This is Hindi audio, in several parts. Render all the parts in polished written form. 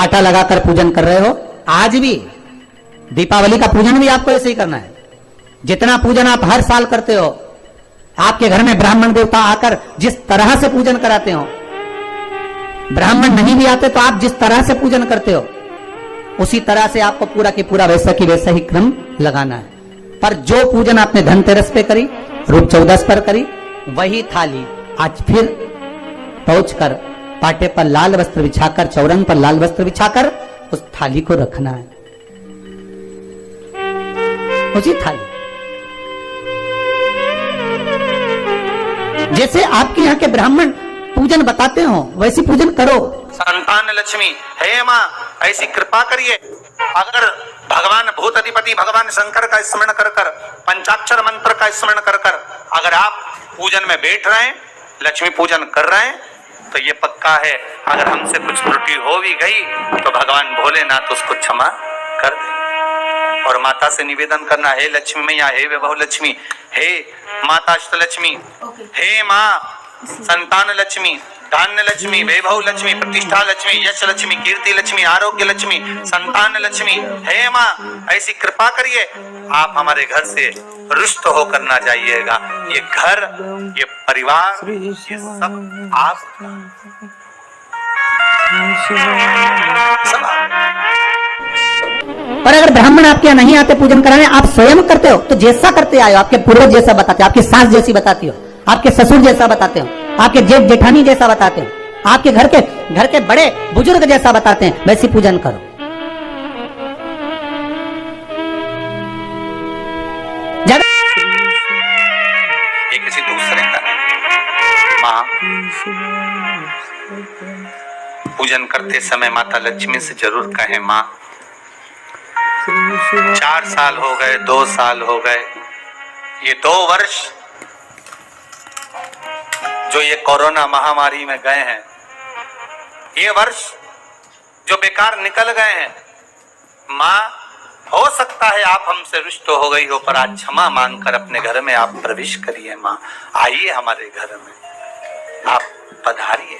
पाटा लगाकर पूजन कर रहे हो। आज भी दीपावली का पूजन भी आपको ऐसे ही करना है। जितना पूजन आप हर साल करते हो, आपके घर में ब्राह्मण देवता आकर जिस तरह से पूजन कराते हो, ब्राह्मण नहीं भी आते तो आप जिस तरह से पूजन करते हो, उसी तरह से आपको पूरा की पूरा वैसा की वैसा ही क्रम लगाना है। पर जो पूजन आपने धनतेरस पे करी, रूप चौदस पर करी, वही थाली आज फिर पहुंच कर पाटे पर लाल वस्त्र बिछाकर, चौरंग पर लाल वस्त्र बिछाकर उस थाली को रखना है, उसी थाली। जैसे आपके यहाँ के ब्राह्मण पूजन बताते हो वैसी पूजन करो। संतान लक्ष्मी, हे माँ ऐसी कृपा करिए। अगर भगवान भूत अधिपति भगवान शंकर का स्मरण कर कर, पंचाक्षर मंत्र का स्मरण कर कर अगर आप पूजन में बैठ रहे हैं, लक्ष्मी पूजन कर रहे हैं, तो ये पक्का है अगर हमसे कुछ त्रुटि हो भी गई तो भगवान भोलेनाथ उसको क्षमा कर दे। और माता से निवेदन करना, हे लक्ष्मी मैया, हे वैभव लक्ष्मी, हे माता अष्टलक्ष्मी, हे माँ संतान लक्ष्मी, धान्य लक्ष्मी, वैभव लक्ष्मी, प्रतिष्ठा लक्ष्मी, यश लक्ष्मी, कीर्ति लक्ष्मी, आरोग्य लक्ष्मी, संतान लक्ष्मी, हे माँ ऐसी कृपा करिए, आप हमारे घर से रुष्ट होकर ना जाइएगा। ये घर, ये परिवार, ये सब आप पर अगर ब्राह्मण आपके यहाँ नहीं आते पूजन कराने, आप स्वयं करते हो तो जैसा करते आए हो, आपके पूर्वज जैसा बताते हो, आपकी सास जैसी बताती हो, आपके ससुर जैसा बताते हो, आपके जेठ जेठानी जैसा बताते हो, आपके घर के बड़े बुजुर्ग जैसा बताते हैं, वैसी पूजन करो। ये किसी दूसरे का माँ पूजन करते समय माता लक्ष्मी से जरूर कहें, माँ 4 साल हो गए, 2 साल हो गए, ये 2 वर्ष जो ये कोरोना महामारी में गए हैं, ये वर्ष जो बेकार निकल गए हैं, माँ हो सकता है आप हमसे रुष्ट हो गई हो, पर आज क्षमा मांगकर अपने घर में आप प्रवेश करिए। माँ आइए हमारे घर में, आप पधारिए।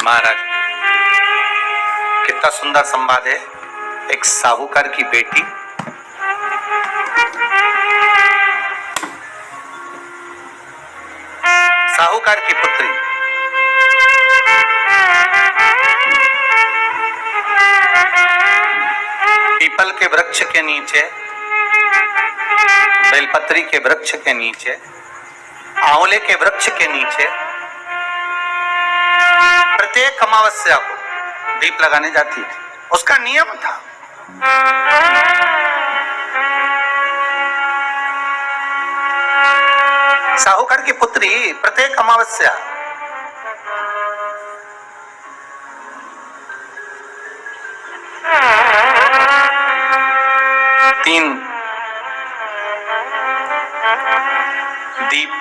महाराज कितना सुंदर संवाद है। एक साहूकार की बेटी साहूकार की पुत्री पीपल के वृक्ष के नीचे, बेलपत्री के वृक्ष के नीचे, आंवले के वृक्ष के नीचे प्रत्येक अमावस्या को दीप लगाने जाती थी। उसका नियम था। साहूकार की पुत्री प्रत्येक अमावस्या तीन दीप,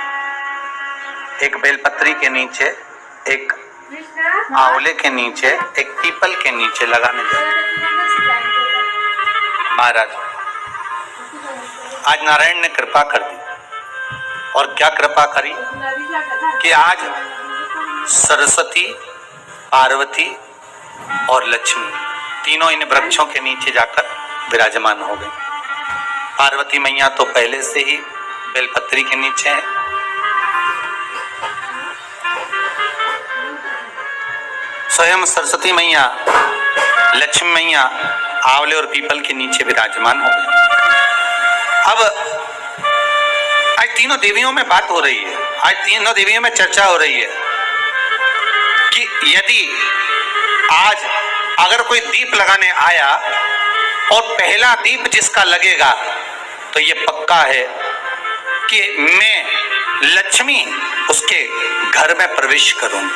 एक बेलपत्री के नीचे, एक आंवले के नीचे, एक पीपल के नीचे लगाने जाते। महाराज आज नारायण ने कृपा कर दी, और क्या कृपा करी कि आज सरस्वती, पार्वती और लक्ष्मी तीनों इन वृक्षों के नीचे जाकर विराजमान हो गए। पार्वती मैया तो पहले से ही बेलपत्री के नीचे है, स्वयं सरस्वती मैया, लक्ष्मी मैया आंवले और पीपल के नीचे विराजमान हो गए। अब आज तीनों देवियों में बात हो रही है, आज तीनों देवियों में चर्चा हो रही है कि यदि आज अगर कोई दीप लगाने आया और पहला दीप जिसका लगेगा तो ये पक्का है कि मैं लक्ष्मी उसके घर में प्रवेश करूंगी।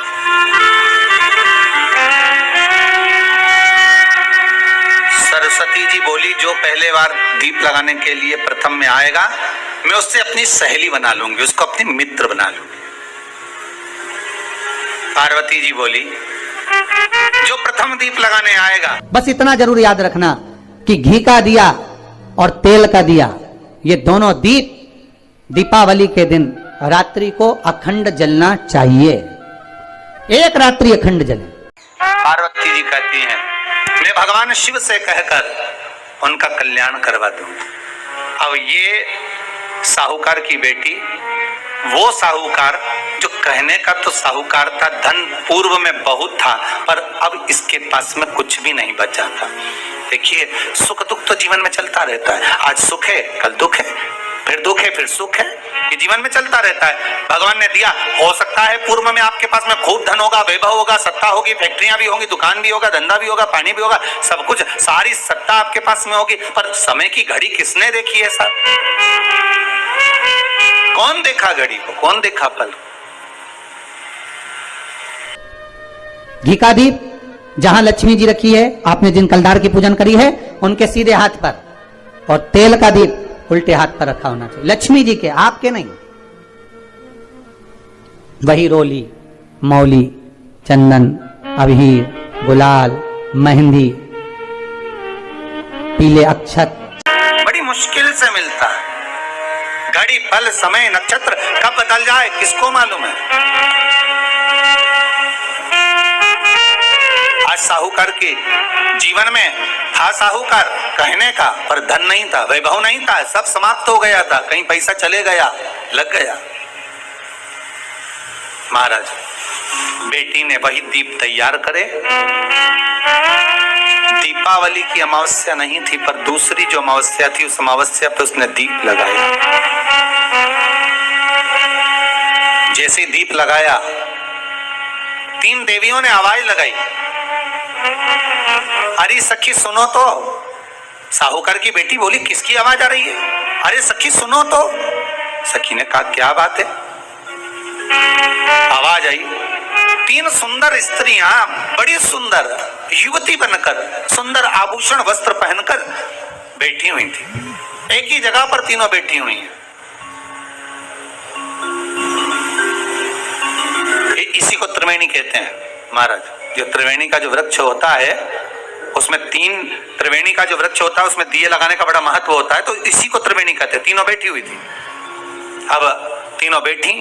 सरस्वती जी बोली, जो पहले बार दीप लगाने के लिए प्रथम में आएगा मैं उससे अपनी सहेली बना लूंगी, उसको अपनी मित्र बना लूंगी। पार्वती जी बोली, जो प्रथम दीप लगाने आएगा। बस इतना जरूर याद रखना कि घी का दिया और तेल का दिया, ये दोनों दीप दीपावली के दिन रात्रि को अखंड जलना चाहिए, एक रात्रि अखंड जले। पार्वती जी कहती हैं, मैं भगवान शिव से कहकर उनका कल्याण करवा दूं। अब ये साहूकार की बेटी, वो साहूकार जो कहने का तो साहूकार था, धन पूर्व में बहुत था, पर अब इसके पास में कुछ भी नहीं बचा था। देखिए, सुख दुख तो जीवन में चलता रहता है। आज सुख है, कल दुख है, फिर दुख है, फिर सुख है। ये जीवन में चलता रहता है। भगवान ने दिया, हो सकता है पूर्व में आपके पास में खूब धन होगा, वैभव होगा, सत्ता होगी, फैक्ट्रियां भी होंगी, दुकान भी होगा, धंधा भी होगा, पानी भी होगा, सब कुछ, सारी सत्ता आपके पास में होगी, पर समय की घड़ी किसने देखी है साहब? कौन देखा घड़ी को, कौन देखा पल? घी का दीप जहां लक्ष्मी जी रखी है, आपने जिन कलदार की पूजन करी है उनके सीधे हाथ पर, और तेल का दीप उल्टे हाथ पर रखा होना चाहिए, लक्ष्मी जी के, आपके नहीं। वही रोली, मौली, चंदन, अबीर, गुलाल, मेहंदी, पीले अक्षत बड़ी मुश्किल से मिलता है। घड़ी, पल, समय, नक्षत्र कब बदल जाए किसको मालूम है? आज साहूकार के जीवन में था साहूकार कहने का, पर धन नहीं था, वैभव नहीं था, सब समाप्त हो गया था। कहीं पैसा चले गया, लग गया। महाराज, बेटी ने वही दीप तैयार करे। दीपावली की अमावस्या नहीं थी, पर दूसरी जो अमावस्या थी, उस अमावस्या पे उसने दीप लगाया। जैसे दीप लगाया, 3 देवियों ने आवाज लगाई, अरे सखी सुनो तो। साहूकार की बेटी बोली, किसकी आवाज आ रही है? अरे सखी सुनो तो। सखी ने कहा, क्या बात है? आवाज आई, 3 सुंदर स्त्रियां, बड़ी सुंदर युवती बनकर, सुंदर आभूषण वस्त्र पहनकर बैठी हुई थी। एक ही जगह पर तीनों बैठी हुई हैं। इसी को त्रिवेणी कहते हैं महाराज। जो त्रिवेणी का जो वृक्ष होता है, उसमें 3 त्रिवेणी का जो वृक्ष होता है, उसमें दिए लगाने का बड़ा महत्व होता है, तो इसी को त्रिवेणी कहते हैं। तीनों बैठी हुई थी। अब तीनों बैठी,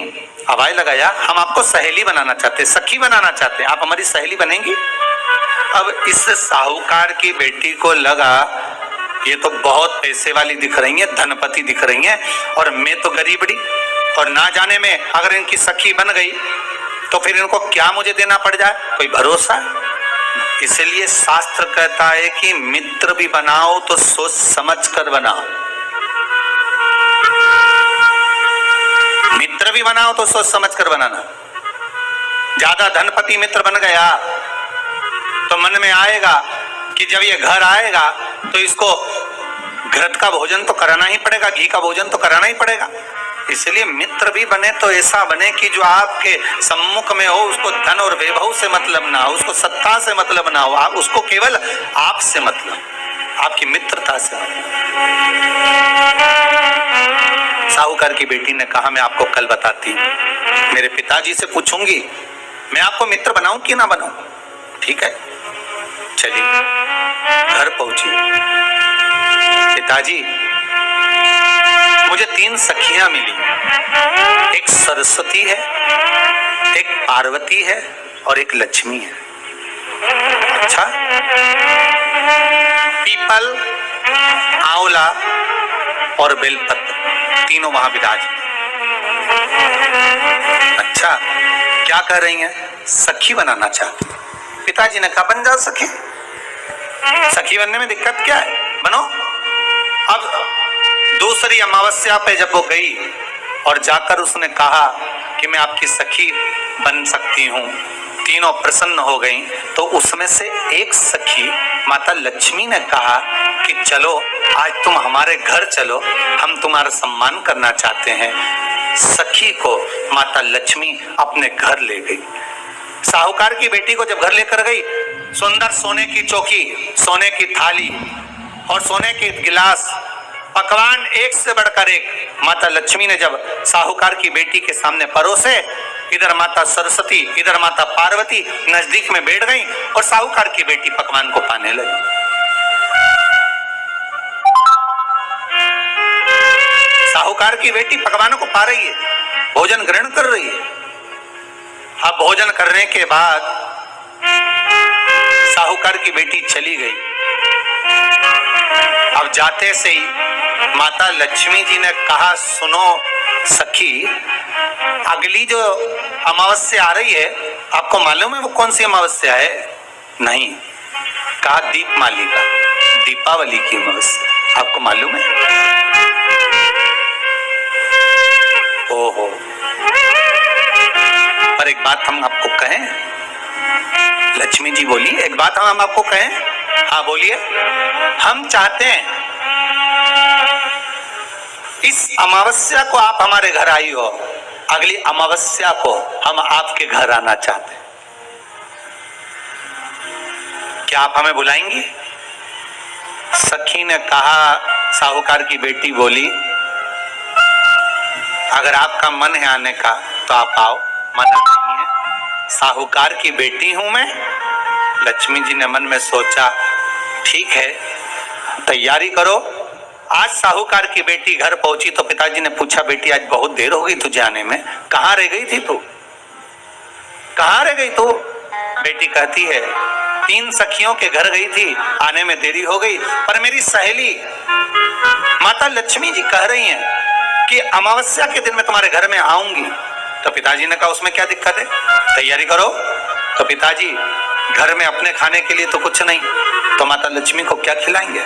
आवाज लगाया, हम आपको सहेली बनाना चाहते, सखी बनाना चाहते, आप हमारी सहेली बनेंगी? अब इस साहूकार की बेटी को लगा, ये तो बहुत पैसे वाली दिख रही है, धनपति दिख रही है, और मैं तो गरीबड़ी, और ना जाने में अगर इनकी सखी बन गई तो फिर इनको क्या मुझे देना पड़ जाए, कोई भरोसा? इसलिए शास्त्र कहता है कि मित्र भी बनाओ तो सोच समझ कर बनाओ। मित्र भी बनाओ तो सोच समझ कर बनाना। ज्यादा धनपति मित्र बन गया तो मन में आएगा कि जब ये घर आएगा तो इसको घृत का भोजन तो कराना ही पड़ेगा, घी का भोजन तो कराना ही पड़ेगा। इसलिए मित्र भी बने तो ऐसा बने कि जो आपके सम्मुख में हो, उसको धन और वैभव से मतलब ना हो, उसको सत्ता से मतलब ना हो, आप उसको केवल आपसे मतलब, आपकी मित्रता से मतलब। साहूकार की बेटी ने कहा, मैं आपको कल बताती हूँ, मेरे पिताजी से पूछूंगी, मैं आपको मित्र बनाऊं कि ना बनाऊं? ठीक है, चलिए। घर पहुंची, पिताजी मुझे 3 सखियां मिली, एक सरस्वती है, एक पार्वती है और एक लक्ष्मी है। अच्छा, पीपल, आंवला और बेलपत्र तीनों वहां विराज। अच्छा, क्या कर रही हैं? सखी बनाना चाहती। पिताजी ने कहा, बन जाओ सखी, सखी बनने में दिक्कत क्या है, बनो। अब दूसरी अमावस्या पे जब वो गई और जाकर उसने कहा कि मैं आपकी सखी बन सकती हूँ, तीनों प्रसन्न हो गईं, तो उसमें से एक सखी माता लक्ष्मी ने कहा कि चलो आज तुम हमारे घर चलो, हम तुम्हारा सम्मान करना चाहते हैं। सखी को माता लक्ष्मी अपने घर ले गई। साहूकार की बेटी को जब घर लेकर गई, सुंदर सोने की चौकी, सोने की थाली और सोने के गिलास, पकवान एक से बढ़कर एक माता लक्ष्मी ने जब साहूकार की बेटी के सामने परोसे, इधर माता सरस्वती, इधर माता पार्वती नजदीक में बैठ गई और साहूकार की बेटी पकवान को पाने लगी। साहूकार की बेटी पकवानों को पा रही है, भोजन ग्रहण कर रही है। अब भोजन करने के बाद साहूकार की बेटी चली गई। अब जाते से ही माता लक्ष्मी जी ने कहा, सुनो सखी, अगली जो अमावस्या आ रही है, आपको मालूम है वो कौन सी अमावस्या है? नहीं। कहा दीपमाली का, दीपावली की अमावस्या, आपको मालूम है? ओहो, पर एक बात हम आपको कहें, लक्ष्मी जी बोली, एक बात हम आपको कहें। हाँ बोलिए। हम चाहते हैं इस अमावस्या को आप हमारे घर आई हो, अगली अमावस्या को हम आपके घर आना चाहते हैं। क्या आप हमें बुलाएंगी? सखी ने कहा, साहूकार की बेटी बोली, अगर आपका मन है आने का तो आप आओ, मना नहीं है। साहूकार की बेटी हूं मैं। लक्ष्मी जी ने मन में सोचा, ठीक है, तैयारी करो। आज साहूकार की बेटी घर पहुंची तो पिताजी ने पूछा, बेटी आज बहुत देर हो गई तुझे आने में, कहां रह गई थी तू? कहां रह गई तू? बेटी कहती है, 3 सखियों के घर गई थी, आने में देरी हो गई, पर मेरी सहेली माता लक्ष्मी जी कह रही हैं कि अमावस्या के दिन मैं तुम्हारे घर में आऊंगी। तो पिताजी ने कहा, उसमें क्या दिक्कत है, तैयारी करो। तो पिताजी, घर में अपने खाने के लिए तो कुछ नहीं, तो माता लक्ष्मी को क्या खिलाएंगे?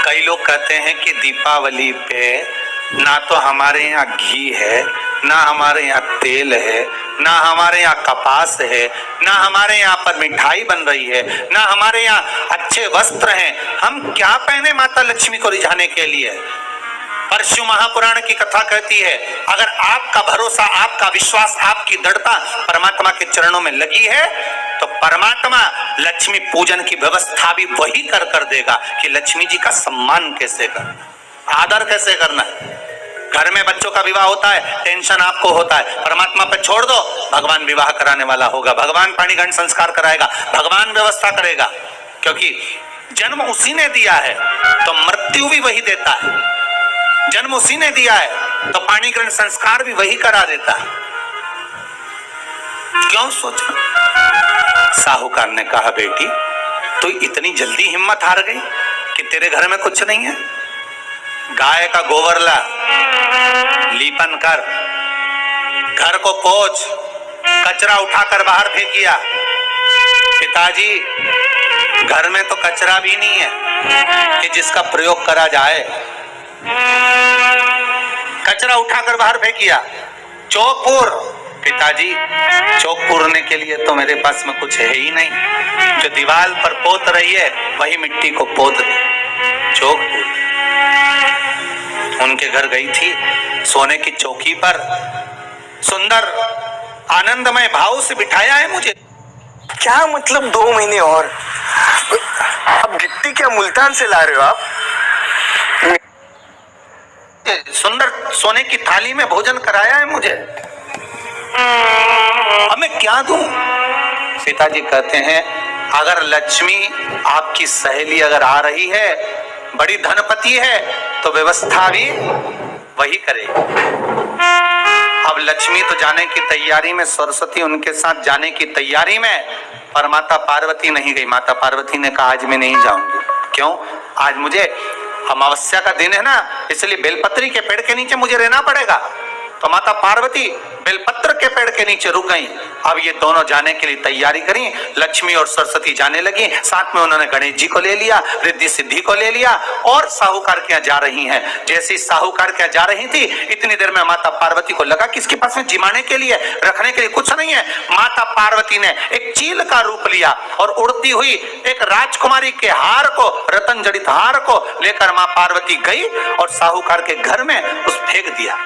कई लोग कहते हैं कि दीपावली पे ना तो हमारे यहाँ घी है, ना हमारे यहाँ तेल है, ना हमारे यहाँ कपास है, ना हमारे यहाँ पर मिठाई बन रही है, ना हमारे यहाँ अच्छे वस्त्र हैं। हम क्या पहने माता लक्ष्मी को रिझाने के लिए? परशु महापुराण की कथा कहती है, अगर आपका भरोसा, आपका विश्वास, आपकी दृढ़ता परमात्मा के चरणों में लगी है तो परमात्मा लक्ष्मी पूजन की व्यवस्था भी वही कर देगा कि लक्ष्मी जी का सम्मान कैसे करना, आदर कैसे करना है। घर में बच्चों का विवाह होता है, टेंशन आपको होता है, परमात्मा पे छोड़ दो, भगवान विवाह कराने वाला होगा, भगवान पाणिग्रहण संस्कार कराएगा, भगवान व्यवस्था करेगा, क्योंकि जन्म उसी ने दिया है तो मृत्यु भी वही देता है। जन्म उसी ने दिया है तो पाणिग्रहण संस्कार भी वही करा देता है। क्यों सोचना? साहूकार ने कहा, बेटी तू इतनी जल्दी हिम्मत हार गई कि तेरे घर में कुछ नहीं है? गाय का गोबर ला, लीपन कर, घर को पोंछ, कचरा उठाकर बाहर फेंकिया। पिताजी, घर में तो कचरा भी नहीं है कि जिसका प्रयोग करा जाए। कचरा उठाकर बाहर फेंकिया। चौक पूर, पिताजी चौक पूरने के लिए तो मेरे पास में कुछ है ही नहीं, जो दीवार पर पोत रही है वही मिट्टी को पोत दे। चौक पूर। उनके घर गई थी, सोने की चौकी पर सुंदर आनंदमय भाव से बिठाया है मुझे। क्या मतलब 2 महीने और? अब गिट्टी क्या मुल्तान से ला रहे हो आप? सुंदर सोने की थाली में भोजन कराया है मुझे, अब मैं क्या दूं? पिताजी कहते हैं, अगर लक्ष्मी आपकी सहेली अगर आ रही है, बड़ी धनपति है, तो व्यवस्था भी वही करेगी। अब लक्ष्मी तो जाने की तैयारी में, सरस्वती उनके साथ जाने की तैयारी में, पर माता पार्वती नहीं गई। माता पार्वती ने कहा, आज मैं नहीं जाऊंगी। क्यों? आज मुझे अमावस्या का दिन है ना, इसलिए बेलपत्री के पेड़ के नीचे मुझे रहना पड़ेगा। तो माता पार्वती बेलपत्र के पेड़ के नीचे रुक गई। अब ये दोनों जाने के लिए तैयारी करी। लक्ष्मी और सरस्वती जाने लगी, साथ में उन्होंने गणेश जी को ले लिया, रिद्धि सिद्धि को ले लिया और साहूकार के यहाँ जा रही हैं। जैसे साहूकार के यहाँ जा रही थी, इतनी देर में माता पार्वती को लगा कि इसके पास में जिमाने के लिए, रखने के लिए कुछ नहीं है। माता पार्वती ने एक चील का रूप लिया और उड़ती हुई एक राजकुमारी के हार को, रतन जड़ित हार को लेकर मां पार्वती गई और साहूकार के घर में उस फेंक दिया।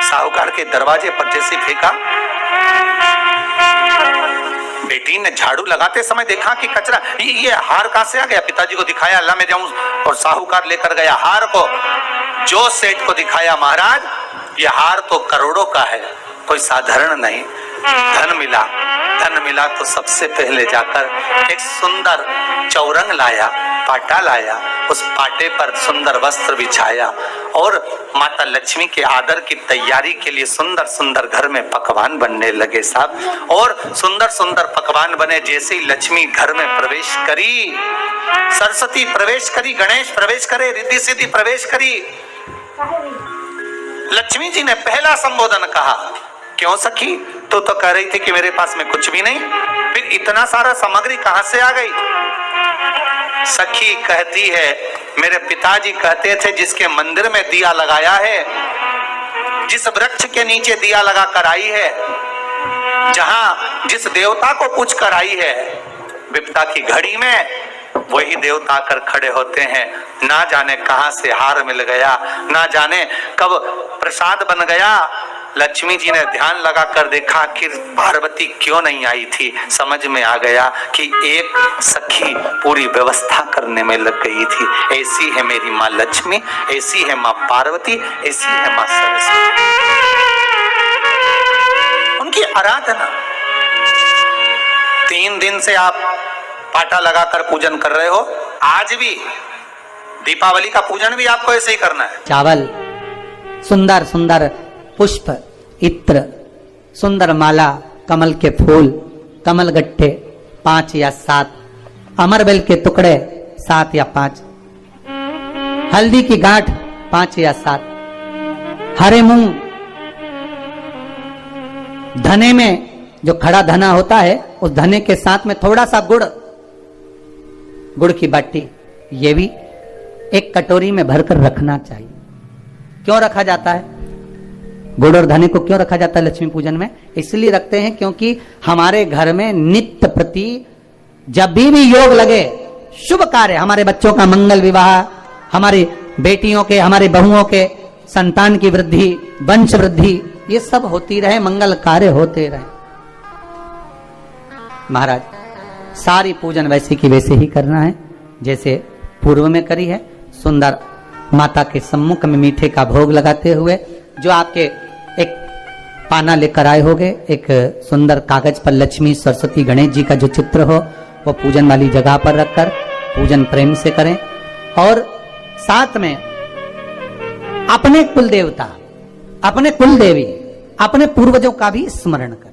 साहूकार के दरवाजे पर जैसे फेंका, बेटी ने झाड़ू लगाते समय देखा कि कचरा, ये हार कहां से आ गया? पिताजी को दिखाया, अल्लाह में जाऊं, और साहूकार लेकर गया हार को। जो सेठ को दिखाया, महाराज ये हार तो करोड़ों का है, कोई साधारण नहीं। धन मिला, धन मिला तो सबसे पहले जाकर एक सुंदर चौरंग लाया, पाटा लाया, उस पाटे पर सुंदर वस्त्र बिछाया और माता लक्ष्मी के आदर की तैयारी के लिए सुंदर सुंदर घर में पकवान बनने लगे साहब। और सुंदर सुंदर पकवान बने। जैसे ही लक्ष्मी घर में प्रवेश करी, सरस्वती प्रवेश करी, गणेश प्रवेश करे, रिद्धि सिद्धि प्रवेश करी, लक्ष्मी जी ने पहला संबोधन कहा, क्यों सखी, तू तो कह रही थी कि मेरे पास में कुछ भी नहीं, फिर इतना सारा सामग्री कहां से आ गई? सखी कहती है, मेरे पिताजी कहते थे जिसके मंदिर में दिया लगाया है, जिस वृक्ष के नीचे दिया लगा कर आई है, जहां जिस देवता को पूछ कर आई है, विपदा की घड़ी में वही देवता आकर खड़े होते हैं। ना जाने कहां से हार मिल गया, ना जाने कब प्रसाद बन गया। लक्ष्मी जी ने ध्यान लगा कर देखा कि पार्वती क्यों नहीं आई थी। समझ में आ गया कि एक सखी पूरी व्यवस्था करने में लग गई थी। ऐसी है मेरी माँ लक्ष्मी, ऐसी है माँ पार्वती, ऐसी है माँ सरस्वती। उनकी आराधना 3 दिन से आप पाटा लगाकर पूजन कर रहे हो। आज भी दीपावली का पूजन भी आपको ऐसे ही करना है। चावल, सुंदर सुंदर पुष्प, इत्र, सुंदर माला, कमल के फूल, कमल गट्टे 5 या 7, अमरबेल के टुकड़े 7 या 5, हल्दी की गांठ 5 या 7, हरे मूंग, धने में जो खड़ा धना होता है उस धने के साथ में थोड़ा सा गुड़ की बाटी, ये भी एक कटोरी में भरकर रखना चाहिए। क्यों रखा जाता है? गुड़ और धने को क्यों रखा जाता है लक्ष्मी पूजन में? इसलिए रखते हैं क्योंकि हमारे घर में नित्य प्रति जब भी योग लगे, शुभ कार्य, हमारे बच्चों का मंगल विवाह, हमारी बेटियों के, हमारे बहुओं के संतान की वृद्धि, वंश वृद्धि, ये सब होती रहे, मंगल कार्य होते रहे। महाराज सारी पूजन वैसे की वैसे ही करना है जैसे पूर्व में करी है। सुंदर माता के सम्मुख में मीठे का भोग लगाते हुए, जो आपके एक पाना लेकर आए होगे, एक सुंदर कागज पर लक्ष्मी, सरस्वती, गणेश जी का जो चित्र हो वो पूजन वाली जगह पर रखकर पूजन प्रेम से करें। और साथ में अपने कुल देवता, अपने कुल देवी, अपने पूर्वजों का भी स्मरण करें।